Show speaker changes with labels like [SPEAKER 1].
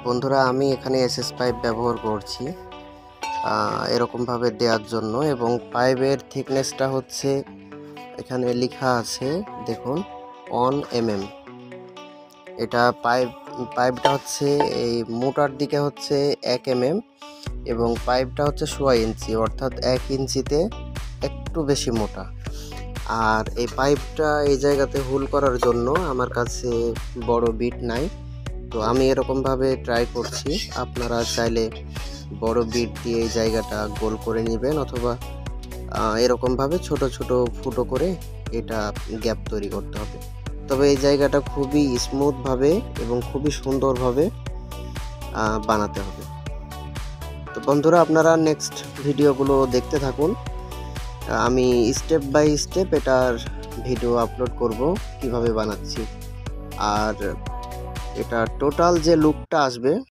[SPEAKER 1] বন্ধুরা, আমি এখানে এসএস পাইপ ব্যবহার করছি এরকমভাবে দেওয়ার জন্য, এবং পাইপের থিকনেসটা হচ্ছে এখানে লেখা আছে, দেখুন 1 mm। এটা পাইপটা হচ্ছে এই মোটার দিকে হচ্ছে 1 mm, এবং পাইপটা হচ্ছে 1.5 ইঞ্চি, অর্থাৎ 1 ইঞ্চিতে একটু বেশি মোটা। আর এই পাইপটা এই জায়গাতে হোল করার জন্য আমার কাছে বড় বিট নাই, তো আমি এরকমভাবে ট্রাই করছি। আপনারা চাইলে বড় বিট দিয়ে এই জায়গাটা গোল করে নেবেন, অথবা এরকমভাবে ছোট ছোট ফুটো করে এটা গ্যাপ তৈরি করতে হবে। তবে এই জায়গাটা খুবই স্মুথভাবে এবং খুবই সুন্দরভাবে বানাতে হবে। তো বন্ধুরা, আপনারা নেক্সট ভিডিওগুলো দেখতে থাকুন। আমি স্টেপ বাই স্টেপ এটার ভিডিও আপলোড করব কিভাবে বানাচ্ছি, আর এটা টোটাল যে লুকটা আসবে